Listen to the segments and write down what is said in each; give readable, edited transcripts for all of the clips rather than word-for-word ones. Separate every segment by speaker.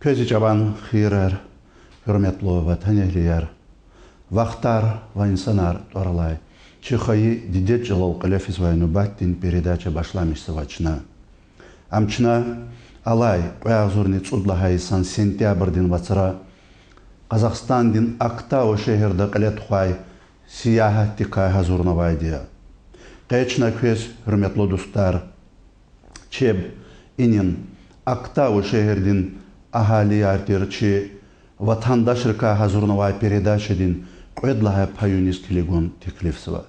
Speaker 1: Közü cavan xiyrer, hürmetli vatan ehliyer, vaxtar va insanar toralay. Чихаи дидет желал калефис войну баттин передача башламиш савачна. Амчна алай қояғзурни цудлахай сан сентябрдин вацара Қазақстандин Актау шехерда қалет хуай сияхат тикай хазурнавайдия. Қайчна көз hürmetli достар, чеб инин Актау шехердин ahali артирчи vatandaşırka hazurnavay передачадин қойдлахай паюнис килигун теклифсива.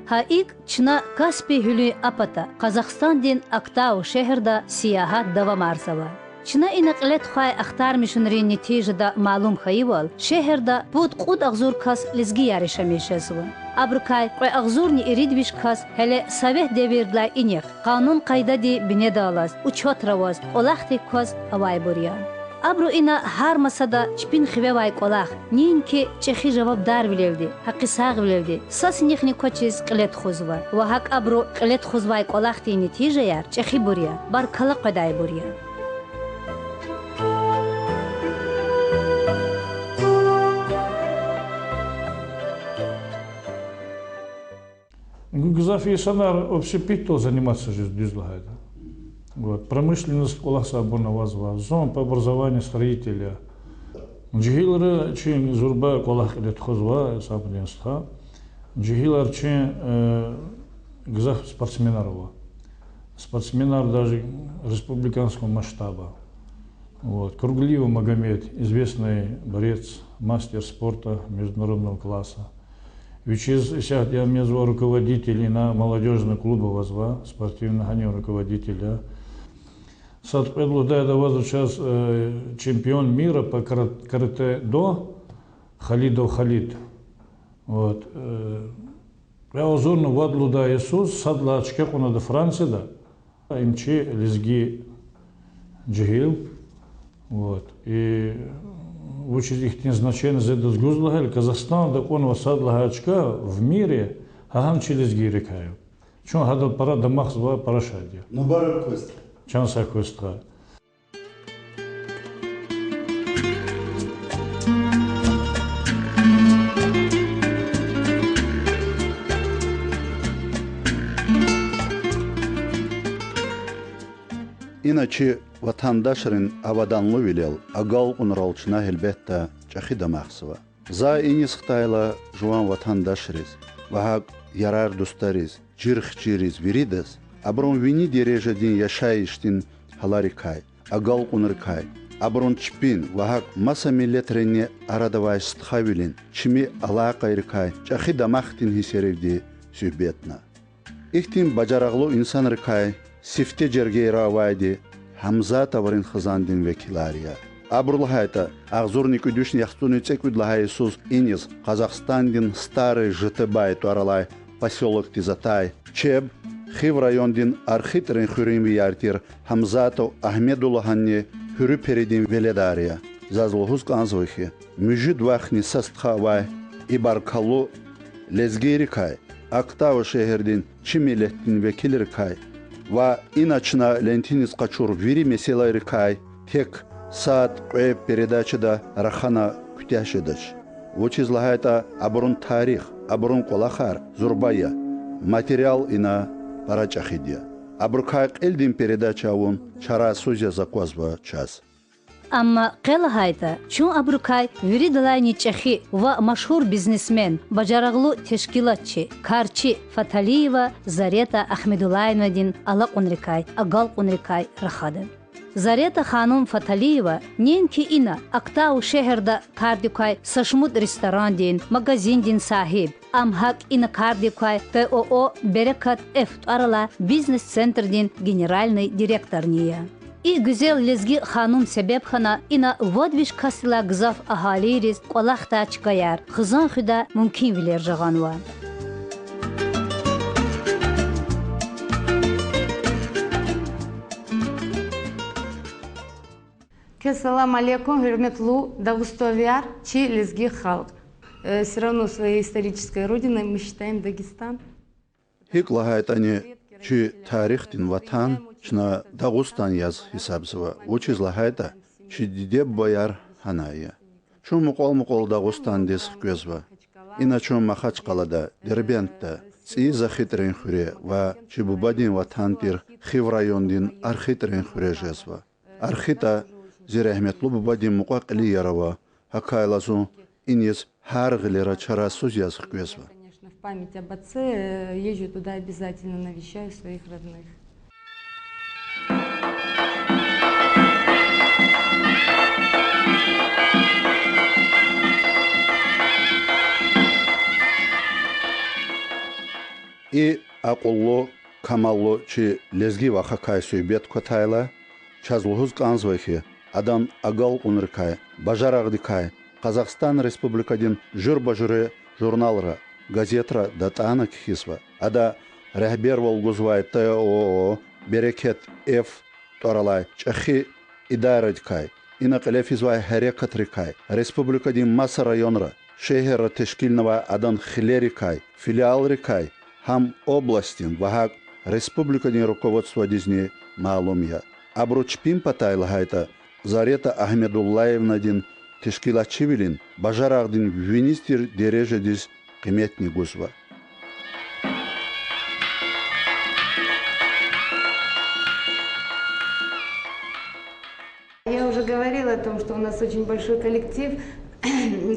Speaker 2: Хаик чна Каспий хюли апата Казахстандин Актау шехерда сияхат давамарсава. Чна инақлет хай ахтар мишунри нетижада маълум хаивал шехерда буд қуд агзур кас лизги яриша мешесва. Абрукай қой агзурни иридвиш кас хеле савех девирдла инех қанун қайдади бинедалас учет раваз олахти кас авай бурян. Абру ина har masada çpin xivevay qolaq ninki çexi javab dar bilevdi haqqi sağ bilevdi sas nixni koçis qilet xuzva va haq abru qilet xuzvay qolaq ti netije yar çexi burya bar kala qaday burya
Speaker 3: Гузафи Санар общепито заниматься же дизлагает. Вот, промышленность колоса абонавазва, зон по образованию строителя. Джигилар чин зурба колах лет хозва сабнеста. Джигилар чин гзаф спортсменарова. Спортсменар даже республиканского масштаба. Вот, Круглиев Магомед, известный борец, мастер спорта международного класса. Я меня руководитель на молодежного клуба возва, спортивного руководителя. Соответственно, сейчас чемпион мира по карате-до Халидов Халид. Вот. Я озорно вадлуда Иисус, садла очкекуна до Франции, да. Имчи лизги джигил. Вот. И учить их назначение за дозгузлагаль Казахстан, да он васадла очка в мире, агам через гирикаю. Чон гадал пара дамах зва парашадия.
Speaker 1: Ну барак кост.
Speaker 3: Чанса коста.
Speaker 1: İnaçı vatandaşların avadanlı bilel, agal unralçına elbette çaxi damaqsıva. Za inis Xtayla juan vatandaşırız, vahaq yarar dostarız, jirxçiriz virides, abron vini derejadin yaşayıştin halarikay, agal unrikay, abron çpin, vahaq masa milletrini aradavay stxavilin, çimi alaqayrikay, çaxi damaqtin hiserevdi sühbetna. İhtin bacaraqlı insan rikay, sifte cergeyra vaydi, Hamza tavarin xızandin vekilariya. Abrullahayta, ağzurnik üdüşün yaxtuni çekvidlahay sus inis, Казахстандин старый житыбай туаралай, поселок Тизатай, чеб, хив райондин архитрин хюрими яртир, Хамзатов Ахмедуллаханни хюрі передин веледария. Зазлухус канзвахи, müjid vahni sastxavay, ibarkalu lezgirikay, Актау şehirdin çimilettin vekilirikay, Ва иначна лентинис качур вири меселайрикай, тек саат кое передачада рахана кутяшедач. Вочизлагайта абрун тарих, абрун колахар, зурбая, материал ина парачахидия. Абрукайк элдин передача он чара сузя заквазва час.
Speaker 2: Амма қелахайта, чун абрукай виридалайни чехи ва машхур бизнесмен, бажараглу тешкилатчи, карчи Фаталиева Зарета Ахмедуллаевнадин ала қунрикай, агал қунрикай рахады. Зарета ханум Фаталиева ненки ина Актау шехерда кардикай сашмуд ресторандин, магазиндин сахиб, амхак ина кардикай ТОО Берекат Эфт арала бизнес-центрдин генеральный директорния. И güzel lezgi hanım sebepxana ina vodviş kasla gzaf ahaliris qolaqta çıkayar. Xızan xüda mümkün viler jağanwa.
Speaker 4: Assalamu alaikum, hürmetli Dağıstovyar, çi lezgi halk. все равно своей исторической родиной мы считаем Дагестан.
Speaker 1: Hik lahaytani чи тарихтин ватан чна Дагустан яз хисабзва. Учиз лахайта чи диде бояр ханая. Чу мукол Дагустан дес көзва. Иначе Махачкалада, Дербентта, циза хитрен хуре ва чи бубадин ватан тир хив райондин архитрен хуре жезва. Архита зирахметлу бубадин мукакли ярава хакайлазу инез харгилера чарасуз яз көзва.
Speaker 4: В память об отце езжу туда обязательно, навещаю своих родных.
Speaker 1: И акулло камалло чи лезги вахакай сүйбет котайла, чазлухуз канзвахи, адан агал унркай, бажарагдикай, Казахстан Республикадин журбажуре журналра, газетра датана кхисва. Ада рахбер волгузвай ТОО Берекет Ф торалай чахи идарадкай. Инакалефизвай харекатрикай. Республикадин Маса районра, шехера тешкильного адан хилерикай, филиал рикай. Хам областин вахак республикадин руководство дизни маалумия. Абручпин патайлагайта Зарета Ахмедуллаевнадин тешкилачивилин бажарагдин винистир дережедис қиметни гузва.
Speaker 4: Я уже говорила о том, что у нас очень большой коллектив,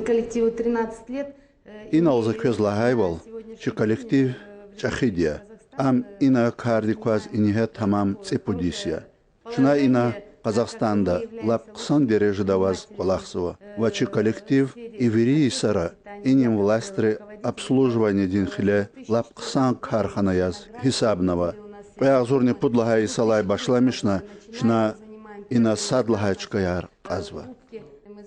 Speaker 4: коллективу 13 лет.
Speaker 1: Ина озаквезлагайвал, чи коллектив чахидия. Ам ина кардикваз иниhe тамам цепудисия. Шуна ина Казахстанда лапксан дережедаваз колахсова. Вачи коллектив ивери исара иним властри обслуживание динхиле лапксан карханаяз хисабнава. Паягзурни пудлагай салай башламишна шна ина садлагачкаяр казва.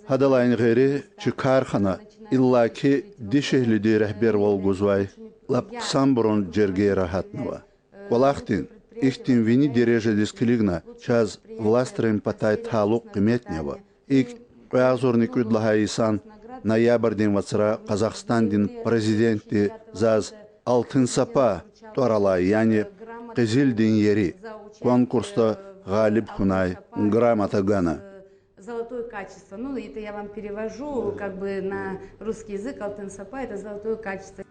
Speaker 1: Хадалайн гери чи кархана иллаки дишехлиди рахбер волгузвай лапксан бурон джерге рахатнава. Колахтин ихтин вини дережедис килигна час властрин патай талук қиметнева. Ик паягзурни кудлагай исан ноябрьдин вацра Казахстандин президенти заз алтын сапа торалай, яни Кызылдин ери конкурста галиб хунай грамота гана.
Speaker 4: Золотое качество. Ну, это я вам перевожу как бы на русский язык. Алтын сапа — это золотое качество.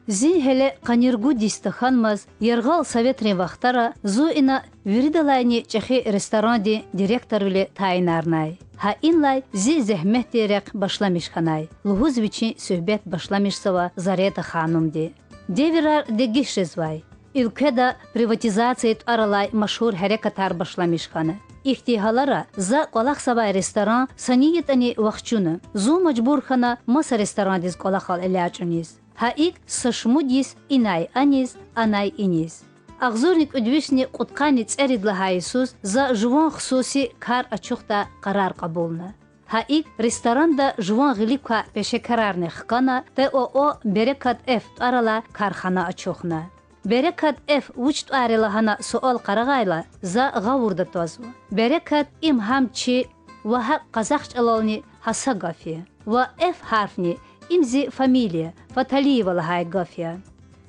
Speaker 2: Зин хеле каниргу дистаханмаз яргал советрен вахтара зу ина виридалайни чехи ресторанди директоруле тайнарнай. Ха инлай зи зехмехтерек башламишханай. Лугузвичи сөhbet башламишсава Зарета ханумди. Девирар дегишезвай. Ülkede приватизация аралай машхур харекатар башламишханы. İhtihallara za kolak sabay restoran saniyetani vaqchunu. Zu majbur khana masa restorandiz kolakal elachuniz. Haik sashmudis inay aniz anay iniz. Ağzurnik udvishni qutqani tseridla haysus za juvon khususi kar açuqta qarar qabulna. Haik restoranda juvon gilibka peşe kararni khkana TOO Berekat F arala karxana açuqna. Berekat F uçt arelahana sual qaragayla za gavurda tozvu. Berekat im hamchi ve ha Kazakç alalni hasa gafi. Ve F harfni imzi familiya Fataliyeva lahay gafiya.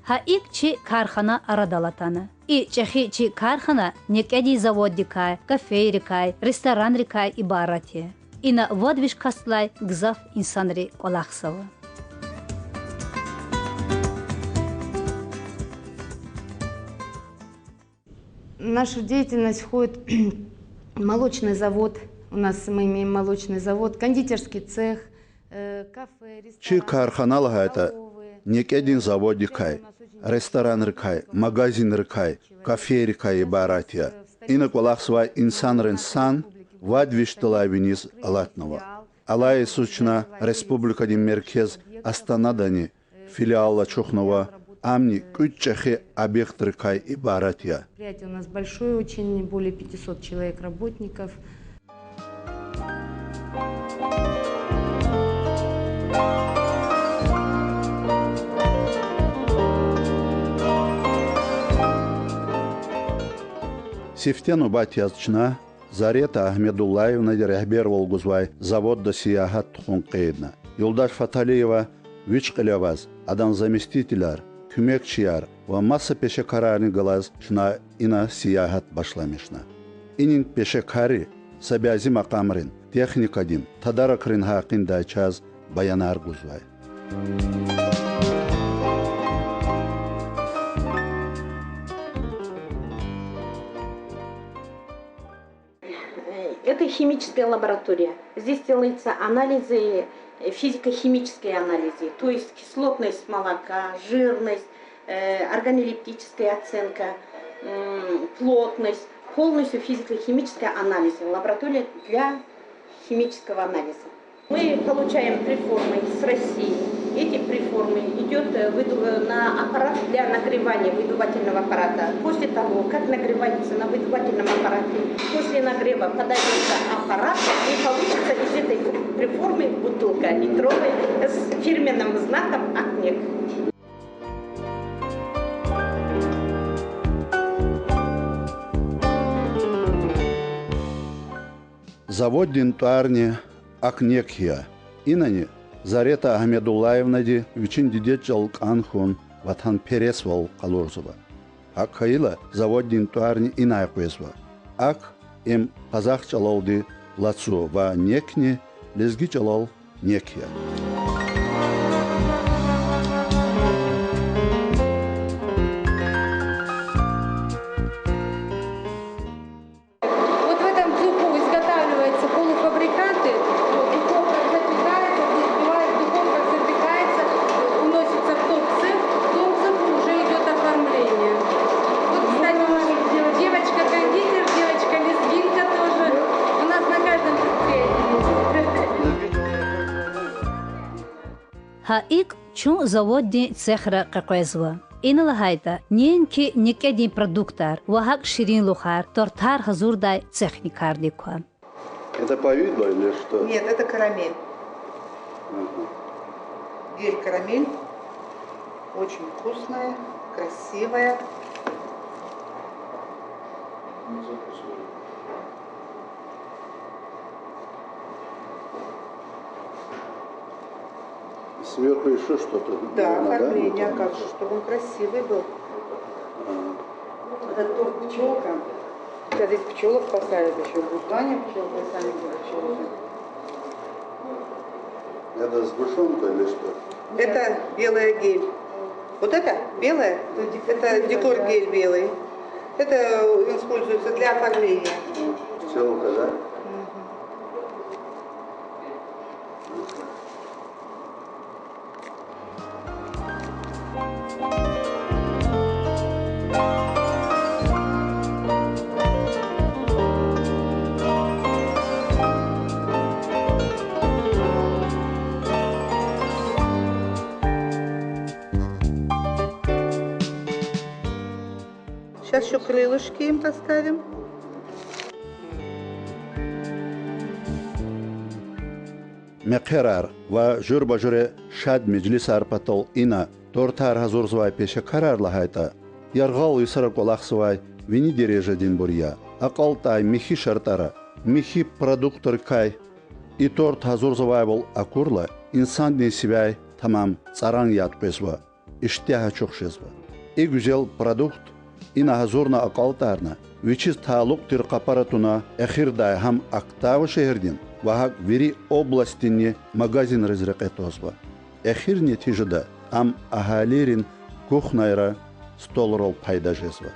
Speaker 2: Ha ikçi karxana aradalatana. İ çehi çi karxana nekedi zavodikay, kafeyrikay, restoranrikay ibarati. İna vodviş kastlay gzaf insanri kolaqsava.
Speaker 4: Наша деятельность входит молочный завод. У нас мы имеем молочный завод, кондитерский цех, кафе,
Speaker 1: Чи
Speaker 4: ресторан.
Speaker 1: карханалахайта некедин заводикай, ресторанрикай, магазинрикай, каферикай баратия. Ина колахсвай инсанрен сан вадвишталавиниз алатнова. Алай сучна республикадин меркез Астанадани филиала Чухнова амни куччахи объектрикай ибаратия.
Speaker 4: Предприятие у нас большое, очень более 500 человек работников.
Speaker 1: Сифтену батязчна Зарета Ахмедуллаевна рехбер волгузвай заводда сияхат тухун қейдна. Юлдаш Фаталиева вичқилеваз адам заместителяр, күмекчияр ва масса пешекарарны галаз шна ина сияхат башламешна. Инин пешекари сабязи макамрин техникадин тадаракрин хақин дайчаз баянар гузвай.
Speaker 5: Это химическая лаборатория. Здесь делаются анализы, физико-химические анализы, то есть кислотность молока, жирность, органолептическая оценка, плотность, полностью физико-химическая анализ. Лаборатория для химического анализа. Мы получаем приформы с России. Эти приформы идет на аппарат для нагревания выдувательного аппарата. После того, как нагревается на выдувательном аппарате, после нагрева подается аппарат и получится из этой приформы бутылка литровая с фирменным знаком «Акнек».
Speaker 1: Завод динтуарни Акнекхия. Инани Зарета Ахмедуллаевна ди вичин дидет жалкан хун ватан пересвал калурзова. Ак хаила завод динтуарни инайкуезва. Ак им казах чалауди лацу ва некни лезги чалал некхия.
Speaker 2: Хаик чун заводни цехра какуезва. Иналагайта ненки некеди продуктар вахак ширин лухар тортар хазурдай цехникардиква.
Speaker 1: Это повидло или что?
Speaker 6: Нет, это карамель. Гель карамель. Очень вкусная, красивая.
Speaker 1: Сверху еще что-то?
Speaker 6: Да, оформление, как же, чтобы он красивый был.
Speaker 5: Это торт пчелка.
Speaker 6: Да, здесь пчелок поставят еще. Бутаня пчелка, сами пчелки.
Speaker 1: Это сгущенка или что?
Speaker 6: Это белая гель. Вот это белая, это декор гель белый. Это используется для оформления.
Speaker 1: Пчелка, да?
Speaker 6: Сейчас еще крылышки им поставим.
Speaker 1: Мекерар ва журбажуре шад меджлис арпатол ина тортар хазурзвай пеше карар лахайта яргал исара колахсвай вини дереже дин бурья акалтай михи шартара михи продуктор кай и торт хазурзвай бол акурла инсан несивай тамам царан ятпесва иштяха чухшезва и güzel продукт ина хазурна акалтарна вичиз таалук тир капаратуна эхирдай хам актау шехердин вахак вери областине магазин разрекетозва. Эхир нетижада ам ахалерин кухнайра столрол пайдажезва.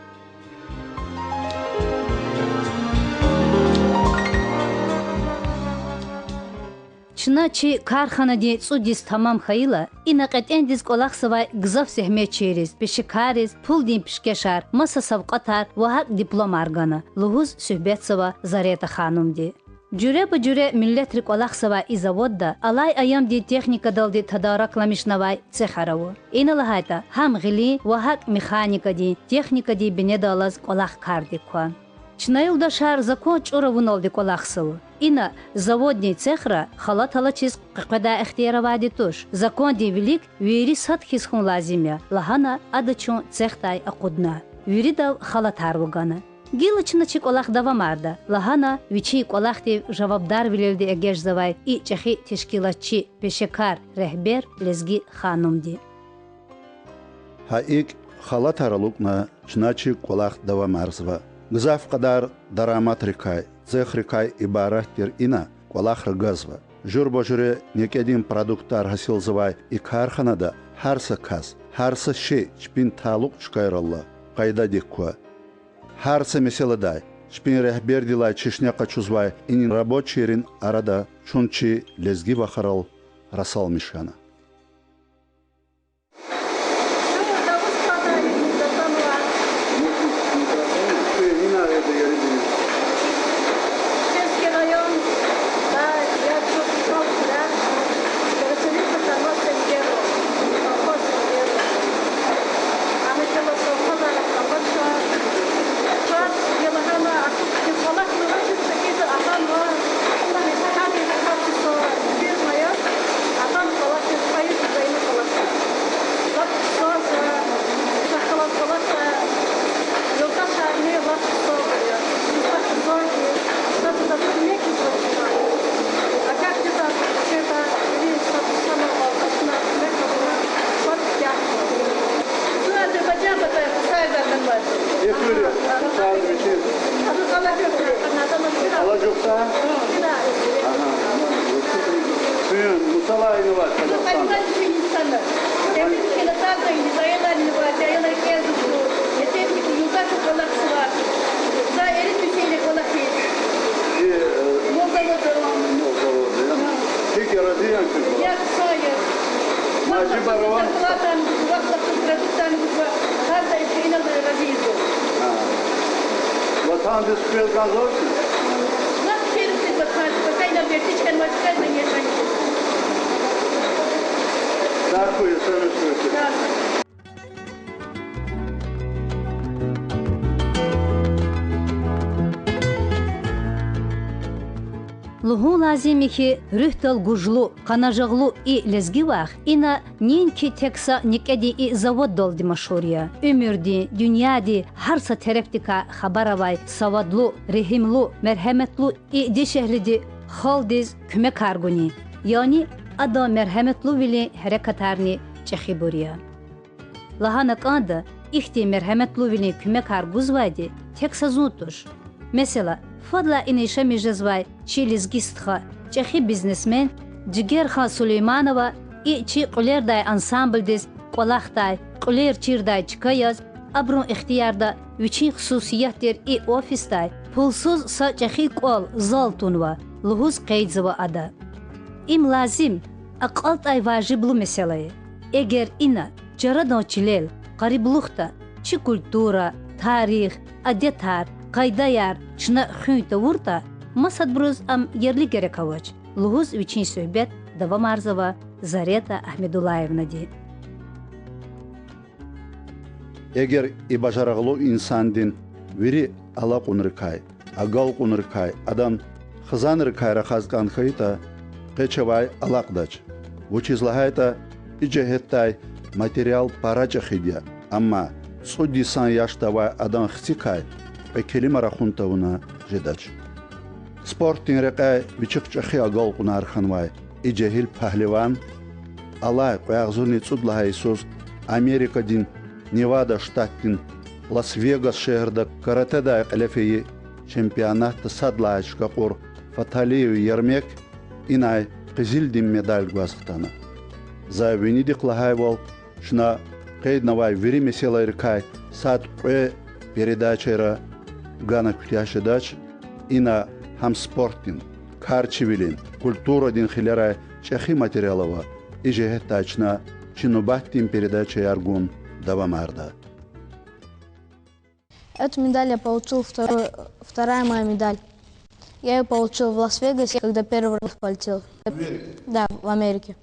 Speaker 2: Чначи карханади цудис тамам хаила инакатендис колахсавай гзав сехмечерис пешикарис пулдин пешкешар маса савқатар вахак диплом аргана лугуз сухбетсава Зарета ханумди. Джуре ба джуре миллетрик олахсава и заводда алай аям ди техника далди тадаракламишнавай цехараву. Иналахайта хам гили вахак механика ди техника ди бенедалаз олах кардиква. Чнаилда шар закон чуравуналди колахсаву. Ина заводний цехра халат халачиз қиқада ихтияравади туш. Закон ди велик вери садхис хун лазимя. Лахана адачун цехтай акудна. Вери дав халат харвугана. Гилычначи колах давамарда. Лагана вичи колахти жавабдар вилелди эгежзавай и чехи тешкилатчи пешекар рехбер лезги ханумди.
Speaker 1: Хаик халат аралукна чначи колах давамарзва. Гзаф кадар дарамат рикай, цех рикай ибарах тир ина колах ргазва. Журбожуре некедин продуктар хасилзавай и карханада харса кас, харса ши чпин талук чкайралла. Кайда диква. Харса меселадай. Шпин рехбер дилай чешняка чузвай инин рабочий арада чунчи лезги бахарал расал мишана.
Speaker 2: Лугу лазимихи рюхтал гужлу, канажаглу и лезгивах, ина нинки текса никеди и завод долди машурия. Умирди, дюняди, харса терефтика хабаравай, савадлу, рехимлу, мерхеметлу и дешехлиди халдиз күмекаргуни. Yani ada merhametlu vili harekatарни чехибурия. Lahana kanda ihti merhametlu vili kümekarguzvaydi teksa zuntuş. Mesela Fadla inişe mijezvay çilizgistha çehi biznesmen Cigerha Süleymanova içi qulerday ansambldis qolaxtay quler çirday çıkayaz abrun ixtiyarda viçin xususiyatdir i ofistay pulsuz sa çehi qol zaltunva luhuz qeydzva ada. İm lazim aqaltay vajiblu meselay. Eğer ina jaradochilel qaribluxta çi kultura, tarix, adetar Qaydayar, şuna xüynta vurta, masad bruz am yerli gerekavaç. Luhuz viçin söhbet davam arzava Zareta Ahmedulayevna di.
Speaker 1: Eğer ibajaraglu insandin viri ala qunrikay, agal qunrikay, adan xızanrikay raxazgan khayta qechevay alaqdaç. Vuchizlahayta ijehettay material paracha khidya, amma sudisan yaştavay adan xtikay Пекели марахунтауна жедач. Спортин рекай вичикчахи агал кунар ханвай и джахил пахливан алай қоягзуни цудлаха Исус Америкадин Невада штаттин Лас-Вегас шехерда каратеда қалефеи чемпионатта садлаачка қор Фаталию Ермек инай қизилдин медаль гвазықтана. За Венедик лахайвал шна қейднавай вери месела рекай сад қой передачера Гана Кутяшедач ина хам спортин, карчивилин, культура дин хилера чехи материалова и жехетачна чинубаттин передача Яргун Давамарда.
Speaker 7: Эту медаль я получил вторая моя медаль. Я ее получил в Лас-Вегасе, когда первый раз полетел. В Америке? Да, в Америке.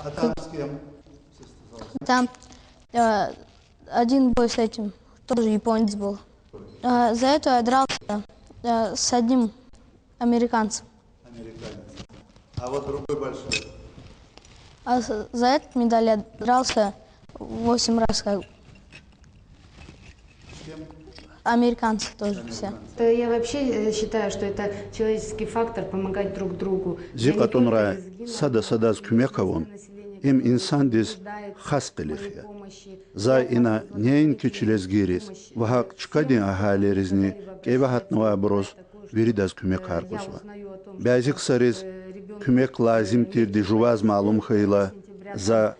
Speaker 1: А там с кем?
Speaker 7: Там один бой с этим, тоже японец был. За это я дрался с одним американцем.
Speaker 1: А вот другой большой?
Speaker 7: А за эту медаль я дрался 8 раз.
Speaker 1: С кем?
Speaker 7: Американцы тоже все.
Speaker 4: Я вообще считаю, что это человеческий фактор помогать друг другу.
Speaker 1: Зикатунра сада скумекавон. Им инсан дис хаскелихя. За ина неин кичилес гирис. Вахак чкадин ахалеризни кевахатнова брос виридас кумек харкусва. Бязик сарис кумек лазим тирди жуваз малум хайла за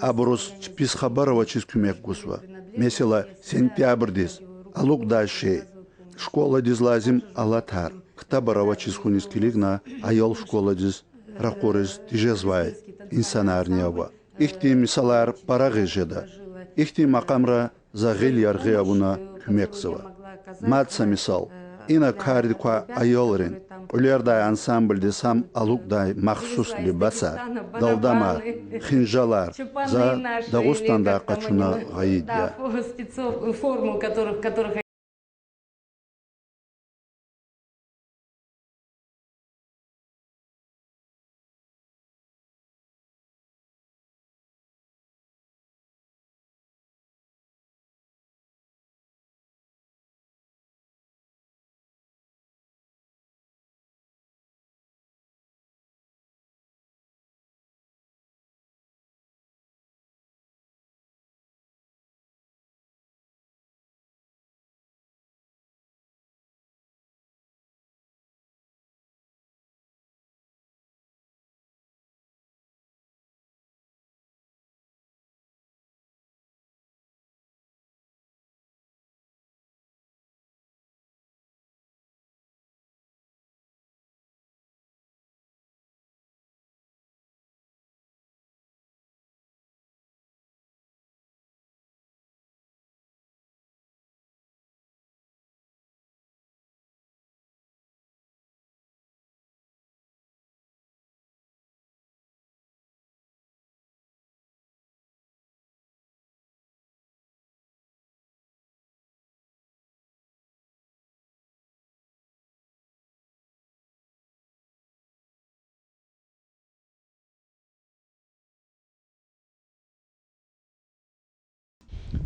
Speaker 1: аброс пис хабарова чиз кумек гусва. Mesela сентябрьдис алук дальше школа диз лазим алатар. Ктабарова чиз хунискилигна айол школа диз ракорис тижезвай инсанарниява. Ихти мисалар парагежеда. Ихти макамра за гильяргиабуна кумексова. Матса мисал. Ина кардиква айолрин. Улердай ансамбльде сам алукдай махсус либаса, далдама, хинжалар за Дагустанда качуна гаидя.
Speaker 4: Форму, которых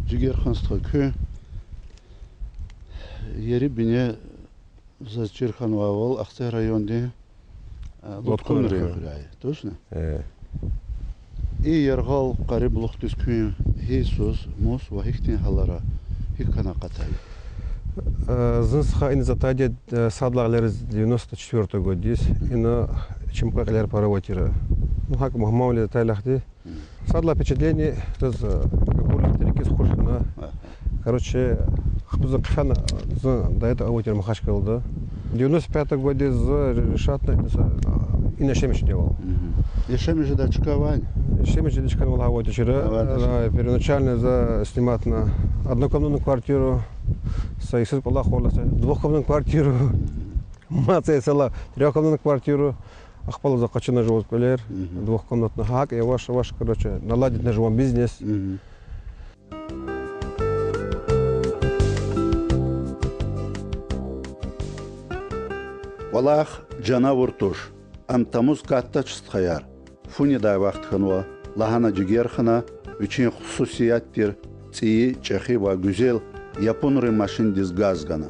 Speaker 1: Жигерханство кö ери бине за Черханвал Ахтай районде Лоткун районы. Точно? И яргал кариб лохтис кö Иисус мос вахихтин халара хикана катай.
Speaker 8: Зынсха инзатаде садлаглер 94 год здесь и на чемкаклер паровотира. Ну как махмаули тайлахди. Садла впечатление раз кулитерикис хуршина. Короче, хтуза кхана до этого авотир махашкал да. 95 годе за решатно и на шемиш делал.
Speaker 1: И шемиш дачкавань.
Speaker 8: Шемиш дачкавал авотира. Первоначально за снимать на однокомнатную квартиру. Сайсыз пола холаса. Двухкомнатную квартиру. Мация села. Трехкомнатную квартиру. Ахпал за качана живот колер. Двухкомнатный хак. И ваш, короче, наладить на живом бизнес.
Speaker 1: Валах жана вуртуш. Амтамуз катта чистхаяр. Фуни дай вақт ханва. Лахана жигер хана. Üçün xüsusiyyətdir. Циyi, çexi ve güzel Yaponri maşin diz gazgana.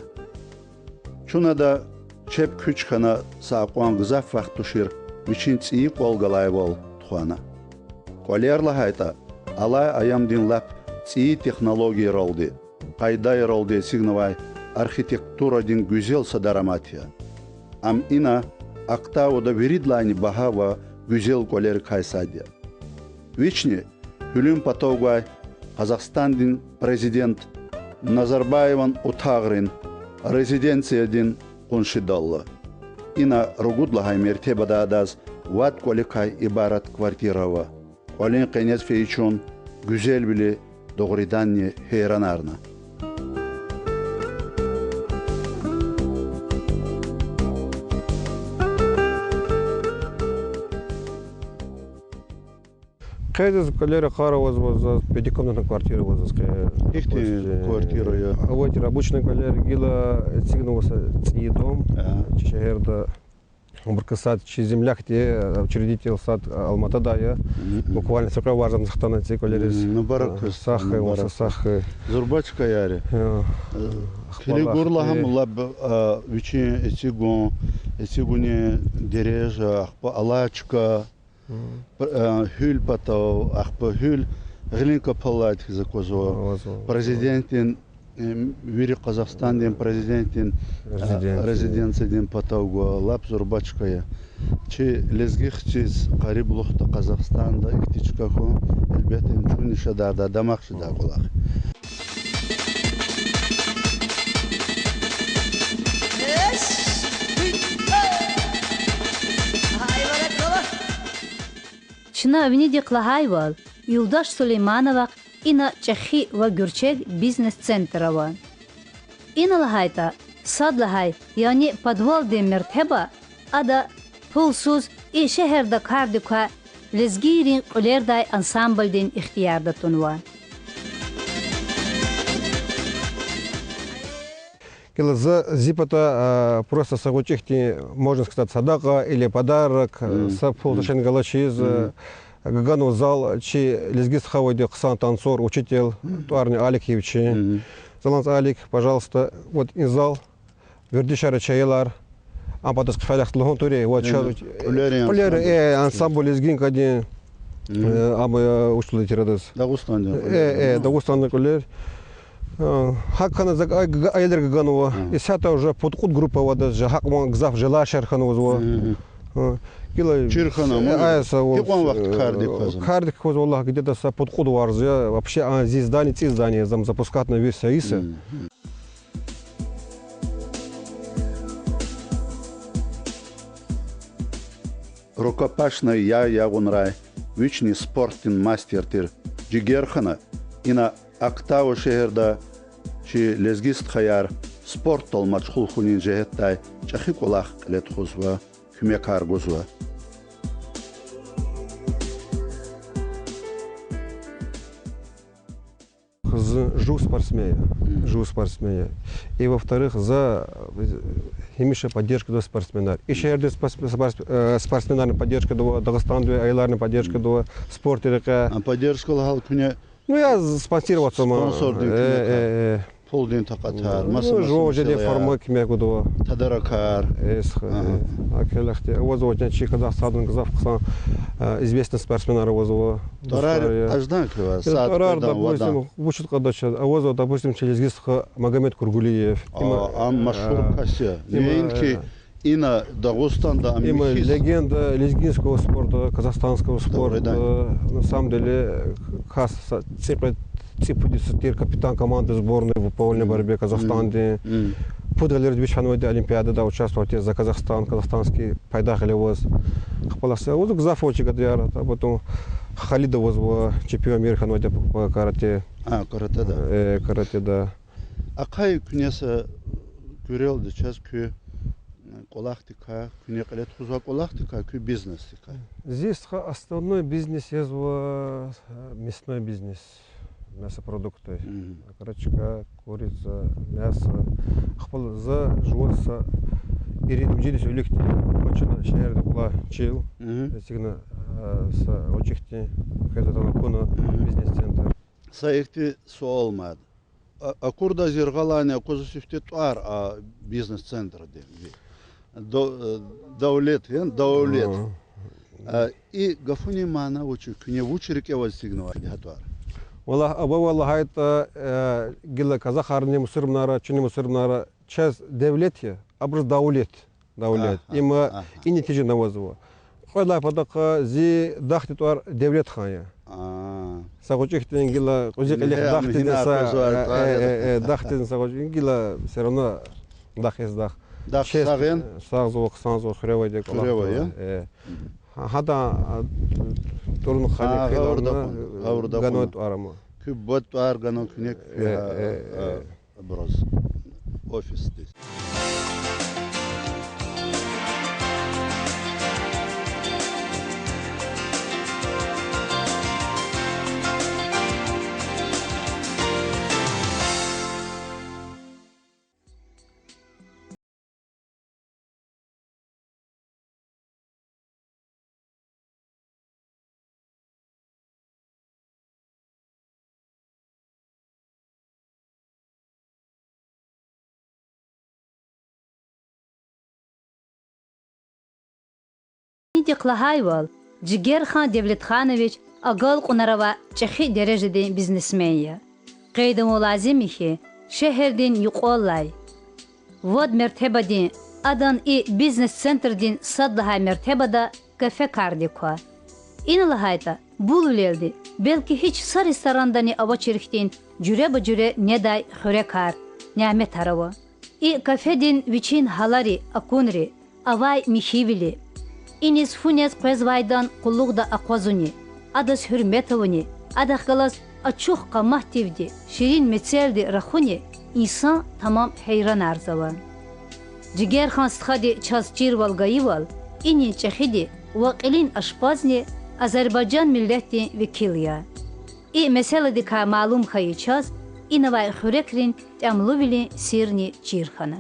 Speaker 1: Çuna da çep küç kana saqwan gızaf vaqt tuşir. Üçün циyi qolgalay bol tuana. Kolerla hayta. Alay ayam dinlap циyi texnologiya roldi. Qayday roldi signavay arxitektura din güzel sadaramatiya. Am ina akta oda veridlani baha ve güzel koler kaysadya. Вични Hülüm Patogay Қазақстандин президент Назарбаеван утагрин резиденциядин куншидалла. Ина ругудлагай мертебада адаз ват коликай ибарат квартирава. Олин кенес фейчун güzel bili doğrudan heyranarna.
Speaker 8: Кайдас колера хара воз пятикомнатная квартира воз.
Speaker 1: Ихти квартира я.
Speaker 8: А вот обычный колер гила цигнулся ци дом. Чешерда Бұрқы сад, земляк те, учредитель сад Алматыда, я. Буквально сырқа важным захтана тек олерез.
Speaker 1: Ну, барак.
Speaker 8: Сахы, осы сахы.
Speaker 1: Зурбачка яри. Килигурлахам лаб вичи этигуне дережа, ахпа алачка, хюль патау, ахпа хюль, глинка палат закозо. Президентин Вири Казахстандин президентин резиденцияден патауга лап зурбачкая. Чи лезгих чиз қариб лухта Казахстанда иктичкаху элбетте чуни шадарда дамақ шида голах.
Speaker 2: Чына Венедик Лагайвал, Юлдаш Сулейманова, Ина Чахи ва Гюрчек бизнес-центрова. Ина лагайта, сад лагай, яни подвал де мертеба, ада пулсуз и шехерда кардука лезгирин кулердай ансамбль ден ихтиярда тунва.
Speaker 8: За зипата просто сагучихти, можно сказать, садака или подарок, сапфулташен галачиз, Гагану зал, чи лезгиз хавайди ксан танцор, учитель Туарни Аликевичи. Заланс Алик, пожалуйста, вот и зал, вердишара чайлар, ампатас кфалях тлахон туре, вот пуляры, ансамбль лезгин кадин, амы учлы тирадас.
Speaker 1: Дагустанды.
Speaker 8: Дагустанды кулер. Хакхана айлер Гаганова, и сята уже подкуд группа вода, хакман гзав жила шерхану.
Speaker 1: Чирхана,
Speaker 8: Кардик Аллах, где-то подход варз, вообще здесь здание, там запускать на весь Аиса.
Speaker 1: Рукопашный я гунрай, вечный спортин мастер тир, Джигерхана, и на октаву шехерда, чи лезгист хаяр, спорт толмач хулхунин жехеттай, чахи кулах лет хузва, хумекар гузва.
Speaker 8: Жу спортсмена. И во-вторых, за химическую поддержку до спортсмена. Еще одна спортсменарная поддержка до Дагестана, айларная поддержка до спорта.
Speaker 1: А поддержка лагал куня?
Speaker 8: Ну, я спонсировал сама.
Speaker 1: Спонсор полдень такатар.
Speaker 8: Ну, жили формы кемеку до.
Speaker 1: Тадаракар.
Speaker 8: Акелахте. Возможно, чи Казахстан Казахстан известный спортсмен возова.
Speaker 1: Тарар аждан ква.
Speaker 8: Тарар, допустим, учит кадача. А возова, допустим, через Магомед Кургулиев.
Speaker 1: Машхур Кася. Венки Ина Дагустанда
Speaker 8: амбихис. Легенда лезгинского спорта, казахстанского спорта. На самом деле, Ципудисатир, капитан команды сборной в повольной борьбе Казахстана. Пудгалер Двичанвайда Олимпиада участвовал за Казахстан, казахстанский пайдах или воз. Хпаласа, вот Гзафочи Гадьяра, а потом Халида воз чемпион мира ханвайда по карате.
Speaker 1: Карате, да.
Speaker 8: Карате, да.
Speaker 1: А кай князя курел сейчас к колахтика, князь лет хуза колахтика, к бизнесика.
Speaker 8: Здесь основной бизнес есть мясной бизнес. Мясопродукты, крачка, курица, мясо. За животса и рядом жили все легкие. Очень шерды была чил. Сигна с очихти, когда там куна бизнес-центр.
Speaker 1: Саихти суалмад. А курда зергалания козусифте туар бизнес-центр де. Даулет, даулет. И гафуни мана учи, кне учирике возсигнова дихатуар.
Speaker 8: والله это гилла казахарни мусульманара, чуни мусульманара, часть девлетия, абрус даулет. Има и не тяжи навозово. Когда подака зи дахти туар девлет хая. Сагучих тенгила, узик лех дахти деса, дахти сагучих гила все равно дах из дах.
Speaker 1: Дах саген?
Speaker 8: Сагзо, ксанзо, хревай дек.
Speaker 1: Хревай,
Speaker 8: Хада турну хали
Speaker 1: Гаурда
Speaker 8: ганот арама.
Speaker 1: Күббат аргано кнек брос офис здесь.
Speaker 2: Диклагайвал, Джигерхан Девлетханович, Агал Кунарава, Чехи Дережедин бизнесменья. Кайдаму лазимихи, Шехердин Юколлай. Вот мертебадин, Адан и бизнес-центрдин Садлагай мертебада кафе кардиква. Иналагайта, Булулелди, белки hiç sa restorandani ava çiriktin, cüre bacüre neday xurekar, nimet harava. I kafedin viçin halari, akunri, avay mihivili. İniz funes prezvaydan kullukda akvazuni, adas hürmetavuni, adakgalas açuh kamahtivdi, şirin metseldi rahuni, insan tamam heyran arzava. Ciger khan sthadi çaz çirval gayival, inin çehidi, vaqilin aşpazni, Azerbaycan milleti vekiliya. I meseledi ka malum kayıçaz, inavay xurekrin tamluvili sirni çirxana.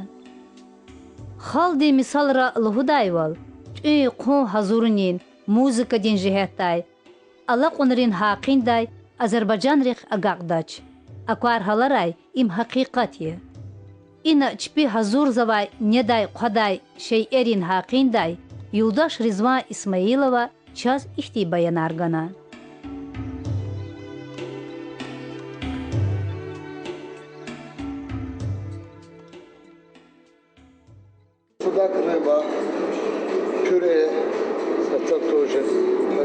Speaker 2: Haldi misalra lhudayval, tüy qon hazurunin, muzika din jihetay, Allah qonrin haqinday, Azerbaycan rix agaqdaç. Akwar halaray im haqiqatiye. İna çpi hazur zavay neday qaday şey erin haqinday, Yuldaş Rizvan İsmailova Çaz ihti bayanargana.
Speaker 9: Судак рыба, пюре, это тоже.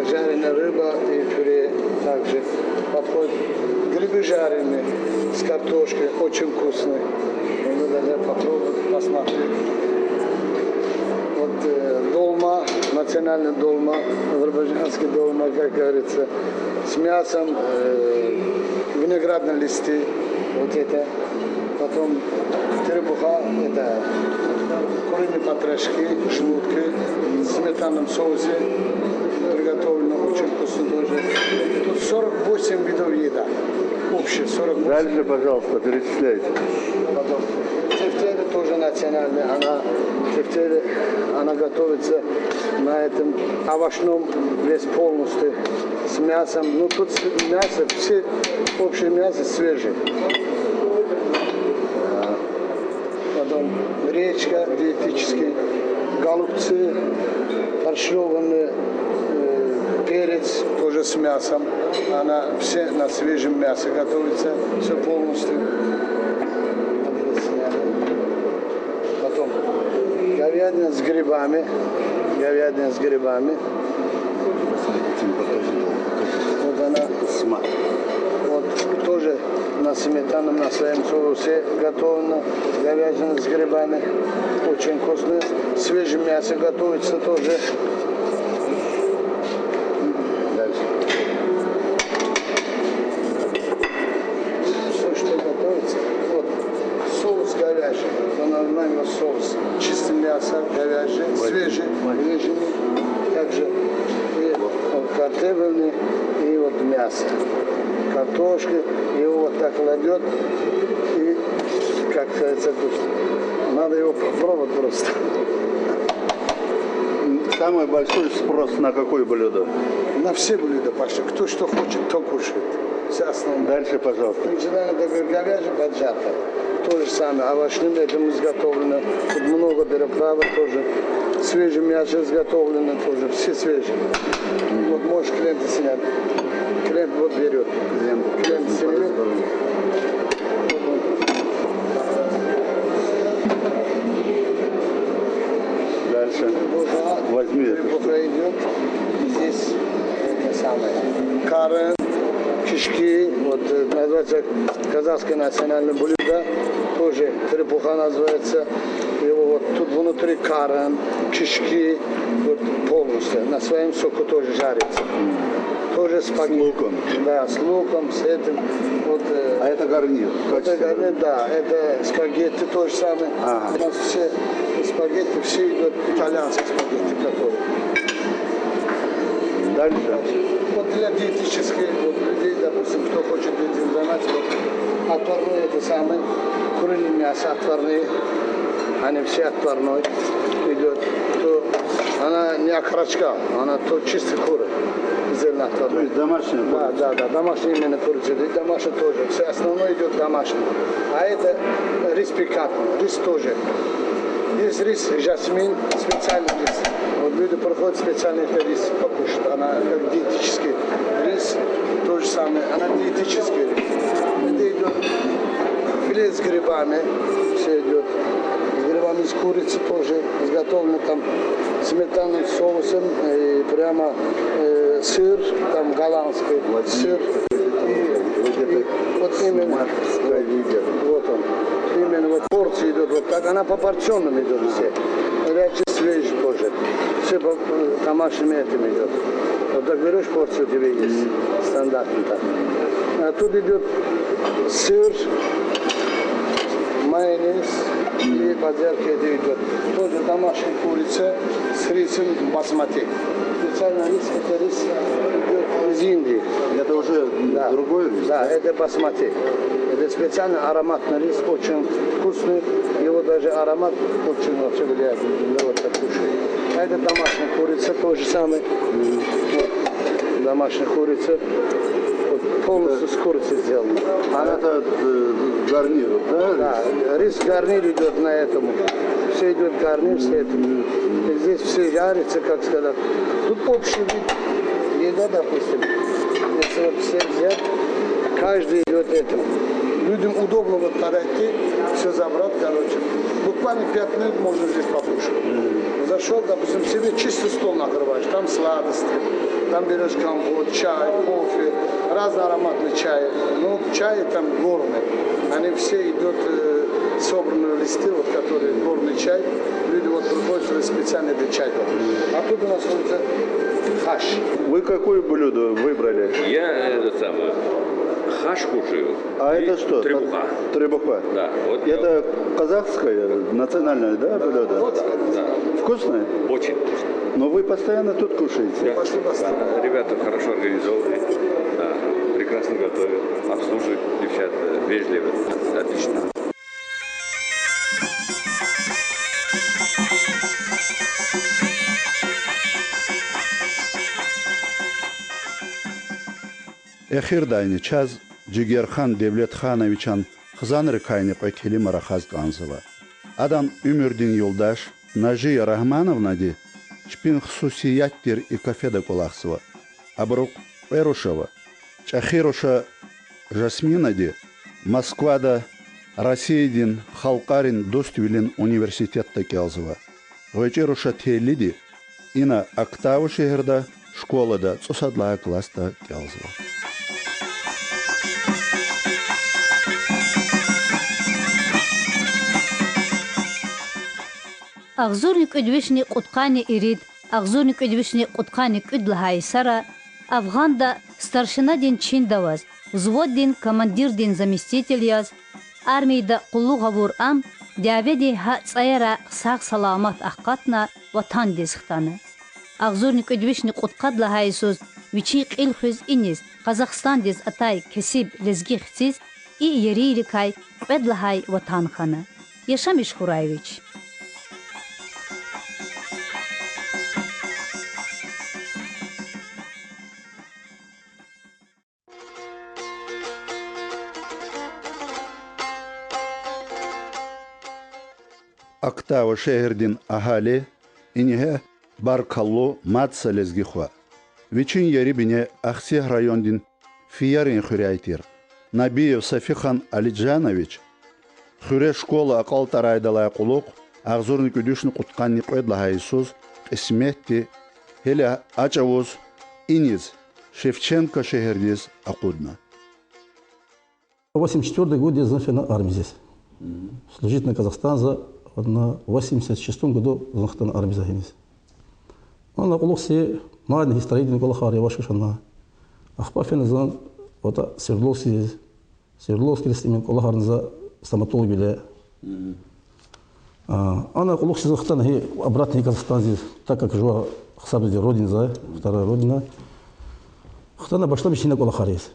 Speaker 9: Жареная рыба и пюре также подходит. Грибы жареные с картошкой, очень вкусные. Можно даже попробовать, посмотреть. Вот долма, национальная долма, азербайджанский долма, как говорится, с мясом, виноградные листы, вот это. Потом требуха, это куриные потрошки, шелудки, в сметанном соусе, приготовлено очень вкусно тоже. Тут 48 видов еда, общее 48.
Speaker 1: Дальше, пожалуйста, перечисляйте.
Speaker 9: Потом тефтели тоже национальная, она готовится на этом овощном весь полностью с мясом. Ну тут мясо, все общее мясо свежее. Потом гречка диетический, голубцы, фаршированный перец тоже с мясом. Она все на свежем мясе готовится, все полностью. Потом говядина с грибами. Вот она, вот тоже на сметаном, на своем соусе готовлена. Говядина с грибами, очень вкусная. Свежее мясо готовится тоже. Дальше. Все, что готовится. Вот соус говяжий. Наверное, соус. Чистое мясо говяжье, свежий, режимый. Также и картофельный, и вот мясо. Картошка, его вот так кладет, и, как говорится, надо его попробовать просто.
Speaker 1: Самый большой спрос на какое блюдо?
Speaker 9: На все блюда почти. Кто что хочет, то кушает. Все основное.
Speaker 1: Дальше, пожалуйста.
Speaker 9: Начинаем такое говяжье поджарка. То же самое. Овощным этим изготовлено. Тут много переправок тоже. Свежее мясо изготовлено тоже. Все свежие. Вот можешь клиента снять. Клиент вот берет. Клиент снимет.
Speaker 1: Дальше. Возьми.
Speaker 9: Требуха идет. Здесь это самое. Кары, кишки. Вот называется казахское национальное блюдо. Тоже требуха называется. Его вот тут внутри карен, кишки. Вот полностью. На своем соку тоже жарится. Тоже спагетти.
Speaker 1: С луком.
Speaker 9: Да, с луком, с этим. Вот,
Speaker 1: А это гарнир?
Speaker 9: это гарнир, да, это спагетти то же самое.
Speaker 1: Ага.
Speaker 9: У нас все спагетти, все идут итальянские спагетти, которые.
Speaker 1: Дальше.
Speaker 9: Вот для диетических вот, людей, допустим, кто хочет этим заниматься, вот, отварное это самое, куриное мясо отварные, они все отварной идет. То она не окорочка, она то чистая кура.
Speaker 1: То есть домашняя курица?
Speaker 9: Да, домашняя именно курица. И домашняя тоже. Все основное идет домашний. А это рис пикантный. Рис тоже. Есть рис жасмин, специальный рис. Вот люди проходят специальный рис покушать. Она как диетический рис, то же самое. Она диетический рис. Это идет филе с грибами, все идет. С грибами из курицы тоже изготовлено там сметанным соусом и прямо сыр, там голландский сыр. И вот именно вот он. Именно вот порция идет вот так, она по порционным идет все. Речи свежий тоже. Все по домашним этим идет. Вот так берешь порцию, у тебя есть стандартно так. А тут идет сыр, майонез и подзерки это идет. Тоже домашняя курица с рисом басмати. Специально рис, это рис идет из Индии. Это уже другой рис? Да, это басмати. Это специально ароматный рис, очень вкусный. Его даже аромат очень вообще влияет на вот так кушать. А это домашняя курица, то же самое. Вот, домашняя курица. Вот, полностью с курицей сделана. А это гарнир, да? Да, рис гарнир идет на этому. Все идет гарнир, все это. И здесь все жарится, как сказать. Тут общий вид еда, допустим. Если вот все взять, каждый идет этому. Людям удобно вот подойти, все забрать, короче. Буквально 5 минут можно здесь покушать. Зашел, допустим, себе чистый стол накрываешь, там сладости, там берешь компот, чай, кофе, разные ароматные чаи. Ну, чаи там горные, они все идут собранные листы, вот, которые горный чай. Люди вот приходят специально для чая. А тут у нас вот хаш.
Speaker 1: Вы какое блюдо выбрали?
Speaker 10: Я это самое. Хаш кушаю.
Speaker 1: А это что?
Speaker 10: Требуха.
Speaker 1: Требуха.
Speaker 10: Да. Вот
Speaker 1: это казахское, национальное, да, блюдо?
Speaker 10: Вот, да.
Speaker 1: Вкусное?
Speaker 10: Очень вкусно.
Speaker 1: Но вы постоянно тут кушаете?
Speaker 10: Да. Спасибо. Да. Ребята хорошо организованы, да. Прекрасно готовят, обслуживают девчат, вежливо, отлично.
Speaker 1: Эхирдайни час Джигерхан Девлетхановичан Хзанры Кайнипа Келима Рахазганзова. Адам Умердин Юлдаш Нажия Рахмановнади Шпин Хсусияттир и Кафеда Кулахсова. Абрук Эрушева Чахируша Жасминади Москвада Россиядин Халкарин Доствилин университетта Келзова. Вечеруша Телиди Ина Октаву шехерда школада Цусадлая класста Келзова.
Speaker 2: Агзорник Эдвишни Куткани Ирид, Агзорник Эдвишни Куткани Кудлахай Сара, Афганда старшина дин Чиндаваз, взвод дин командир дин заместитель яз, армийда Кулугавур Ам, Диаведи Ха Цайра Сах Саламат Ахкатна, Ватан Дисхтана. Агзорник Эдвишни Куткадлахай Суз, Вичик Илхуз Инис, Казахстан Диз Атай Кесиб Лезгихтиз, и Еририкай, Педлахай Ватан Хана. Яшамиш Хураевич.
Speaker 1: Октава шехердин Ахали, инеге Баркалло Мацалезгихва. Вичин ярибине Ахсех райондин Фиярин Хуряйтир. Набиев Сафихан Алиджанович, Хуре школа Акал Тарайдалай Кулук, Агзорник Удюшни Кутканни Пойдлахай Исус, Исметти, Хеля Ачавуз, Иниз, Шевченко шехердиз Акудна.
Speaker 11: 84 год я значит на армии здесь. Служить на Казахстан на 86 году на армии загинись. Он на улусе маленький строительный колохар я вашу шана. Ахпафин зан вот Свердловский рестимент колохар за стоматолог биле. Она улусе захтан he обратный Казахстан здесь, так как жила хсабди родина за вторая родина. Хтана башла бишина колохар есть.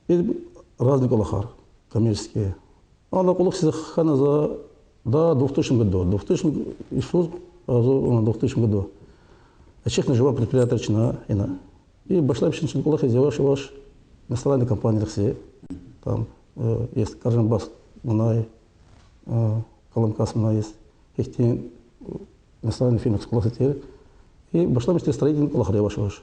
Speaker 11: И разные колохар коммерческие. Она улусе захана за да, 2000 году. 2000 Иисус, в 2000 году. А чехна жива предприятие и башла бишин колохар сделаешь ваш национальной компании все. Там есть Каржанбас, Мунай, Каламкас Мунай есть. Есть национальный фильм «Экскласситер». И башлам строительный колохар яваш.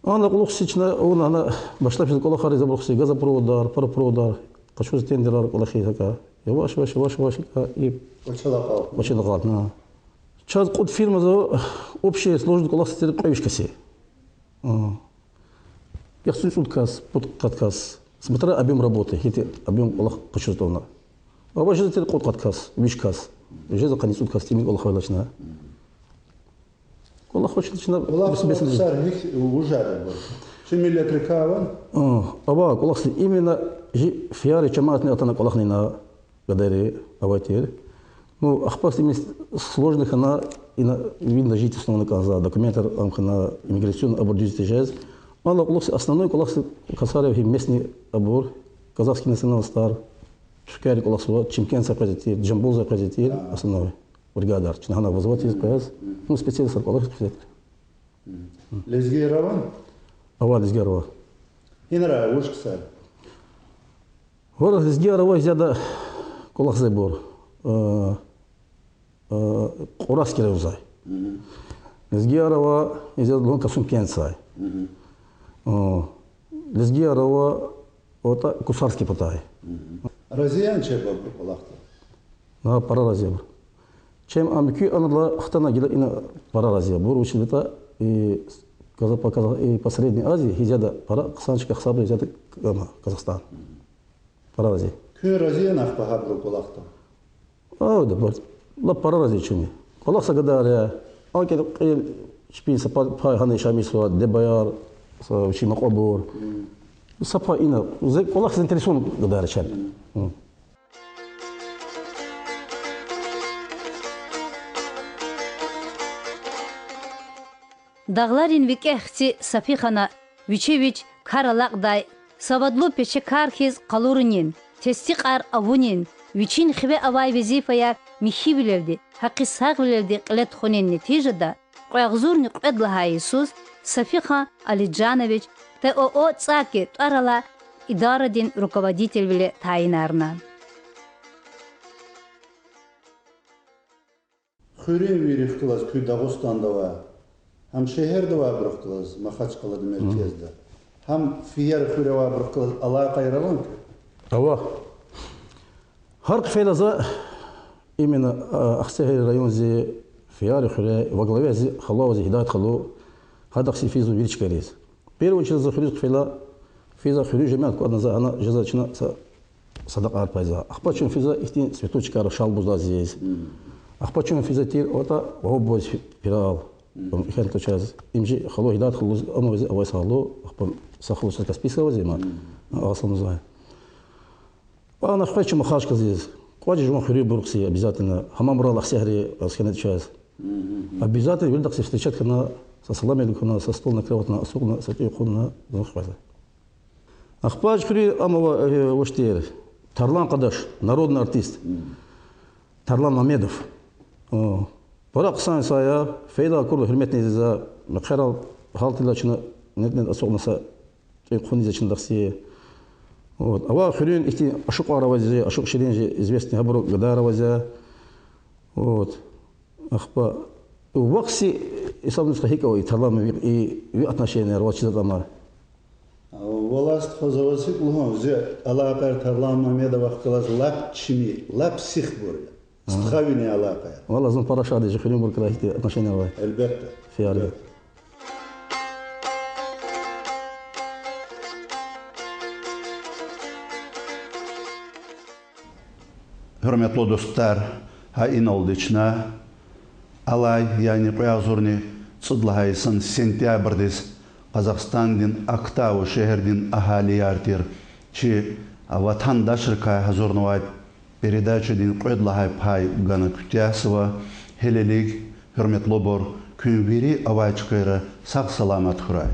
Speaker 11: Ана колохсична, она башлам колохар заброхси газопроводар, паропроводар, кашу тендерар колохи така. Яваш и почалакал. На. Час код фирма за общая сложность колохси терп правишкаси. Я хочу отказ, подказ. Смотря объем работы, эти объем колох почувствовано. А ваши терп код отказ, вишказ. Уже за конец отказ теми колох вайлачна. Колох хочет начина.
Speaker 1: Колох сарвих уже. Чемилля крикаван.
Speaker 11: Аба колохси именно фиари чаматный атана колохни на гадаре аватир. Ну, ахпас имеет сложных она и на вид на жительство на каза документар на иммиграционный абор дюзитежез. Она колохси основной колохси касарев местный абор казахский национальный стар. Шукари колохсова чемкенса позитив, джамбоза позитив основной бригадар. Чинахана возвод из ПС. Ну, специалист колохси специалист.
Speaker 1: Лезгерован?
Speaker 11: Ава лезгерова.
Speaker 1: Инра ушксар.
Speaker 11: Вора лезгерова зяда колохси бор. Кураски ревзай. Лезгерова зяда лонка сумкенсай. Лезгерова ота кусарский потай.
Speaker 1: Разиян чеба колохта.
Speaker 11: На пара разия. Чем амки анла хтана гила ина пара разия. Бор училита и и по Средней Азии зяда пара ксанчика хсабы зяда Казахстан. Пара разия.
Speaker 1: Кю разиян ахпаха бро колохта.
Speaker 11: Да, ла пара разия чуми. Колох сагадаря. Анке шпи сапа ханы шамисва дебаяр учима обор. Сапа ина. Колох заинтересован гадаря чал.
Speaker 2: Дағларин викехти Сафихана Вичевич Каралақдай Савадлу пече кархиз қалурынин Тестиқар авунин Вичин хиве авай визифая михи билерди Хақи сақ билерди қилет хунин нетижада Қойғзурни қуэдла Иисус Сафиха Алиджанович ТОО цаки тарала идарадин руководитель биле тайнарна.
Speaker 1: Хурин вириф класс кю Дагыстандава. Ham şehirde var bırakılız, Mahaçkalı'da merkezde. Ham fiyar küre var bırakılız, Allah'a kayralan ki.
Speaker 11: Ава. Харк фейлаза именно Ахсехи район зи фиари хуре во главе зи халава зи хидайт халу хадахси физу величкарез. Первую очередь за хурис фейла физа хурис жемят кодна за она жазачина садак арпайза. Ахпачун физа ихтин цветочкар шалбуза здесь. Ахпачун физа тир ота обоз пирал. Ихел то час имжи хало хидайт халу амавзи авайс халу ахпам сахлу сака списка вазима асламу зай. Она хочет махашка здесь. Кваджи жма хури буркси обязательно. Хамам брал ахсехри асхенет час. Обязательно вильдакси встречать на со салами на со стол накрывать на особенно с этой хунна захвата. Ахпач хури амава воштер. Тарлан Кадаш, народный артист. Тарлан Мамедов. Барак сан сая фейла курлы хурметный за макхарал халтилачна нет особенно со хунни зачиндакси. Вот. А хурин ихти ашук аравази, ашук ширинжи известный хабру гадаравази. Вот. Ахпа. Вакси исабнус хахикова и талам и отношения рвачи затама.
Speaker 1: Воласт хозаваси клугон зе алакар Тарлан Мамедов ахкалаз лап чими, лап сих буря. Стхавини алакар.
Speaker 11: Вала зон парашады же хурин буркала ихти отношения вай.
Speaker 1: Элбетте.
Speaker 11: Фиари.
Speaker 1: Hürmetli dostlar, ha inoldiçna, alay yani qoyazurni çıdlahaysın sentyabrdes Қазақстандин Актау şehrdin ahali yartir, çi vatandaşırka hazırnuvayt передачадин qoydlahay pay gana kütyasıva, helelik, hürmetli bor, künveri avayçkayra sağ salamat huray.